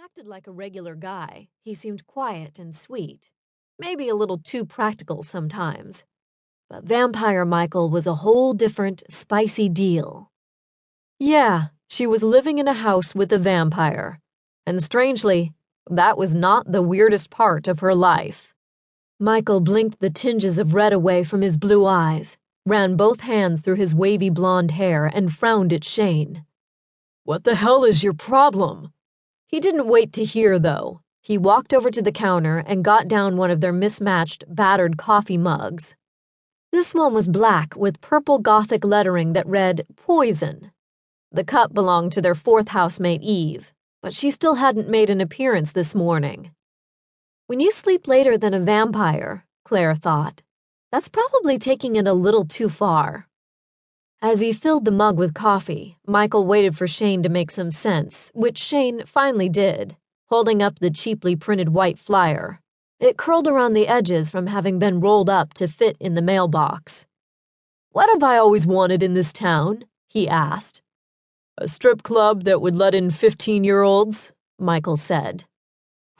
acted like a regular guy. He seemed quiet and sweet, maybe a little too practical sometimes. But Vampire Michael was a whole different, spicy deal. Yeah, she was living in a house with a vampire. And strangely, that was not the weirdest part of her life. Michael blinked the tinges of red away from his blue eyes, ran both hands through his wavy blonde hair, and frowned at Caine. What the hell is your problem? He didn't wait to hear, though. He walked over to the counter and got down one of their mismatched, battered coffee mugs. This one was black with purple Gothic lettering that read, Poison. The cup belonged to their fourth housemate, Eve, but she still hadn't made an appearance this morning. When you sleep later than a vampire, Claire thought, that's probably taking it a little too far. As he filled the mug with coffee, Michael waited for Caine to make some sense, which Caine finally did, holding up the cheaply printed white flyer. It curled around the edges from having been rolled up to fit in the mailbox. What have I always wanted in this town? He asked. A strip club that would let in 15-year-olds, Michael said.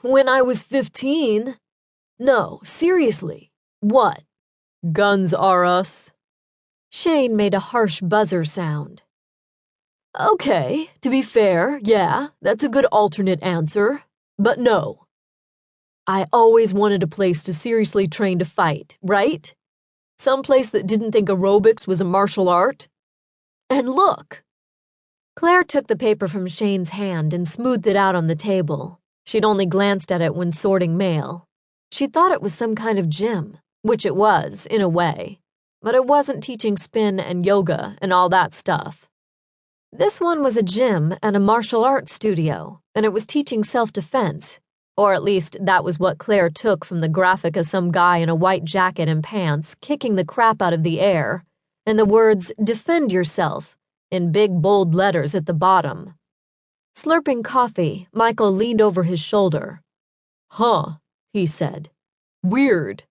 When I was 15? No, seriously. What? Guns are us. Caine made a harsh buzzer sound. Okay, to be fair, yeah, that's a good alternate answer. But no. I always wanted a place to seriously train to fight, right? Some place that didn't think aerobics was a martial art. And look. Claire took the paper from Caine's hand and smoothed it out on the table. She'd only glanced at it when sorting mail. She thought it was some kind of gym, which it was, in a way. But it wasn't teaching spin and yoga and all that stuff. This one was a gym and a martial arts studio, and it was teaching self-defense. Or at least that was what Claire took from the graphic of some guy in a white jacket and pants kicking the crap out of the air, and the words, Defend Yourself, in big bold letters at the bottom. Slurping coffee, Michael leaned over his shoulder. Huh, he said. Weird.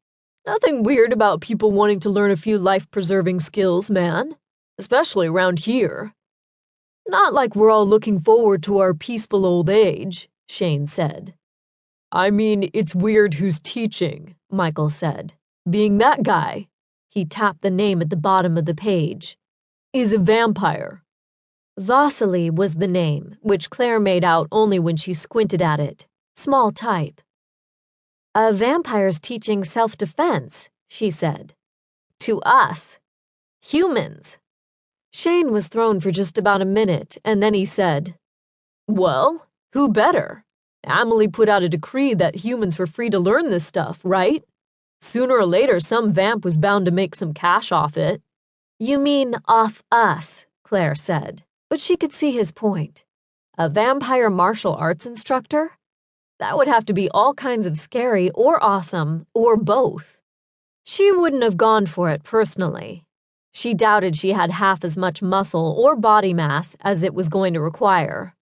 Nothing weird about people wanting to learn a few life-preserving skills, man. Especially around here. Not like we're all looking forward to our peaceful old age, Caine said. I mean, it's weird who's teaching, Michael said. Being that guy, he tapped the name at the bottom of the page, is a vampire. Vasily was the name, which Claire made out only when she squinted at it. Small type. A vampire's teaching self-defense, she said. To us. Humans. Caine was thrown for just about a minute, and then he said, Well, who better? Amelie put out a decree that humans were free to learn this stuff, right? Sooner or later, some vamp was bound to make some cash off it. You mean off us, Claire said, but she could see his point. A vampire martial arts instructor? That would have to be all kinds of scary or awesome, or both. She wouldn't have gone for it personally. She doubted she had half as much muscle or body mass as it was going to require.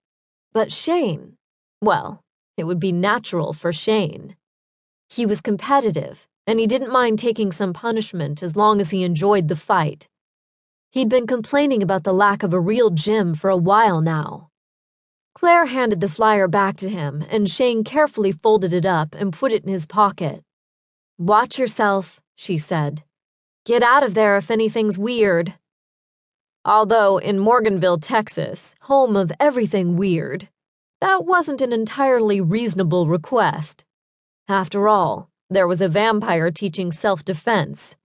But Caine, well, it would be natural for Caine. He was competitive, and he didn't mind taking some punishment as long as he enjoyed the fight. He'd been complaining about the lack of a real gym for a while now. Claire handed the flyer back to him, and Caine carefully folded it up and put it in his pocket. Watch yourself, she said. Get out of there if anything's weird. Although in Morganville, Texas, home of everything weird, that wasn't an entirely reasonable request. After all, there was a vampire teaching self-defense.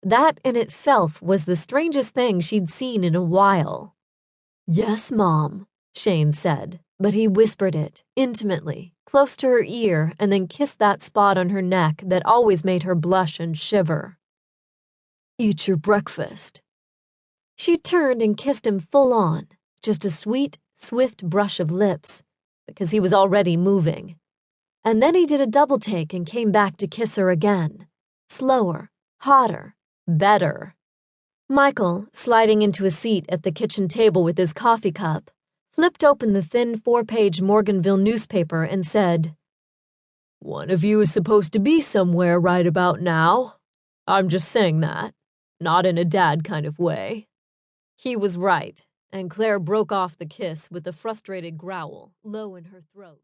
That in itself was the strangest thing she'd seen in a while. Yes, Mom, Caine said, but he whispered it, intimately, close to her ear, and then kissed that spot on her neck that always made her blush and shiver. Eat your breakfast. She turned and kissed him full on, just a sweet, swift brush of lips, because he was already moving. And then he did a double take and came back to kiss her again, slower, hotter, better. Michael, sliding into a seat at the kitchen table with his coffee cup, flipped open the thin 4-page Morganville newspaper and said, One of you is supposed to be somewhere right about now. I'm just saying that, not in a dad kind of way. He was right, and Claire broke off the kiss with a frustrated growl, low in her throat.